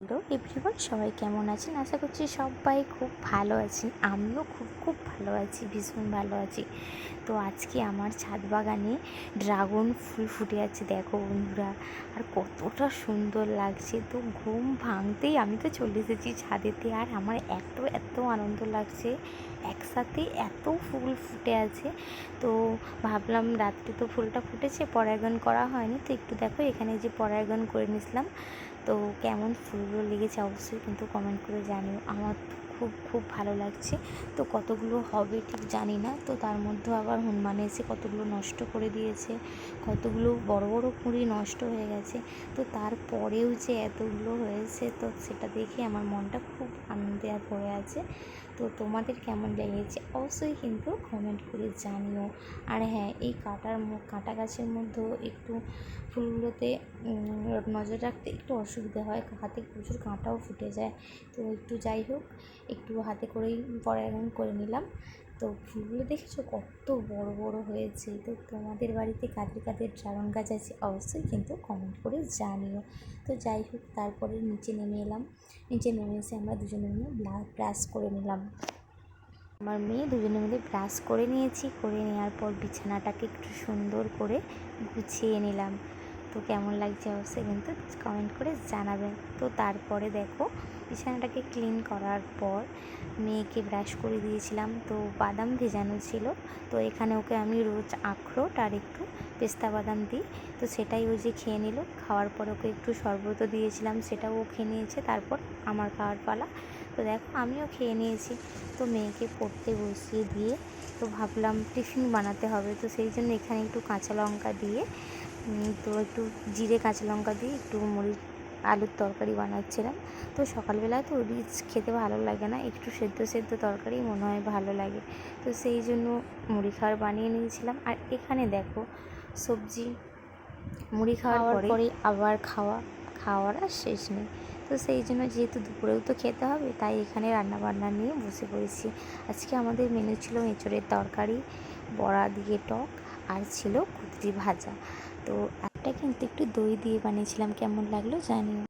Hello everyone, সবাই কেমন আছেন? আশা করছি সবাই খুব ভালো আছেন। আমিও খুব ভালো আছি, ভীষণ ভালো আছি। তো আজকে আমার ছাদ বাগানে ড্রাগন ফুল ফুটে আছে, দেখো বন্ধুরা, আর কতটা সুন্দর লাগছে। তো ঘুম ভাঙতেই আমি তো চলে এসেছি ছাদেতে, আর আমার এত আনন্দ লাগছে, একসাথে এত ফুল ফুটে আছে। তো ভাবলাম রাত্রে তো ফুলটা ফুটেছে, পরাগায়ন করা হয়নি, তো একটু দেখো এখানে যে পরাগায়ন করে নিয়েছিলাম। তো কেমন ফুলগুলো লেগেছে অবশ্যই কিন্তু কমেন্ট করে জানিও। আমার তো খুব ভালো লাগছে। তো কতগুলো হবে ঠিক জানি না, তো তার মধ্যে আবার হনুমান এসে কতগুলো নষ্ট করে দিয়েছে, কতগুলো বড় কুঁড়ি নষ্ট হয়ে গেছে। তো তারপরেও যে এতগুলো হয়েছে, তো সেটা দেখে আমার মনটা খুব আনন্দে আর ভরে আছে। তো তোমাদের কেমন লেগেছে অবশ্যই কিন্তু কমেন্ট করে জানিও। আর হ্যাঁ, এই কাঁটা গাছের মধ্যেও একটু ফুলগুলোতে নজর রাখতে একটু অসুবিধা হয়, হাতে প্রচুর কাঁটাও ফুটে যায়। তো একটু যাই হোক, একটু হাতে করেই পরাগায়ন করে নিলাম। তো ফুলগুলো দেখেছো কত বড় হয়েছে। তো তোমাদের বাড়িতে কাদের ড্রাগন গাছ আছে অবশ্যই কিন্তু কমেন্ট করে জানিও। তো যাই হোক, তারপরে নিচে নেমে এলাম। নিচে নেমে এসে আমরা দুজনে মিলে ব্রাশ করে নিলাম। আমার মেয়ে দুজনে মিলে ব্রাশ করে নিয়েছি। করে নেওয়ার পর বিছানাটাকে একটু সুন্দর করে গুছিয়ে নিলাম। তো কেমন লাগছে অবশ্যই কিন্তু কমেন্ট করে জানাবেন। তো তারপরে দেখো, বিছানাটাকে ক্লিন করার পর মেয়েকে ব্রাশ করে দিয়েছিলাম। তো বাদাম ভেজানো ছিল, তো এখানে ওকে আমি রোজ আখরোট আর একটু পেস্তা বাদাম দিই। তো সেটাই ও যে খেয়ে নিল। খাওয়ার পর ওকে একটু শরবতও দিয়েছিলাম, সেটাও ও খেয়ে নিয়েছে। তারপর আমার খাওয়ার পালা। তো দেখো আমিও খেয়ে নিয়েছি। তো মেয়েকে পড়তে বসিয়ে দিয়ে তো ভাবলাম টিফিন বানাতে হবে। তো সেই জন্য এখানে একটু কাঁচা লঙ্কা দিয়ে, তো একটু জিরে কাঁচা লঙ্কা দিয়ে একটু আলুর তরকারি বানাচ্ছিলাম। তো সকালবেলায় তো রিচ খেতে ভালো লাগে না, একটু সেদ্ধ তরকারি মনে হয় ভালো লাগে। তো সেই জন্য মুড়ি খাবার বানিয়ে নিয়েছিলাম। আর এখানে দেখো সবজি, মুড়ি খাওয়ার পরে আবার খাওয়ার আর শেষ নেই। তো সেই জন্য যেহেতু দুপুরেও তো খেতে হবে, তাই এখানে রান্নাবান্না নিয়ে বসে পড়েছি। আজকে আমাদের মেনু ছিল এঁচোড়ের তরকারি, বড়া দিয়ে টক, আর ছিল কুঁদরি ভাজা। তো একটা কিন্তু একটু দই দিয়ে বানিয়েছিলাম, কেমন লাগলো জানিও।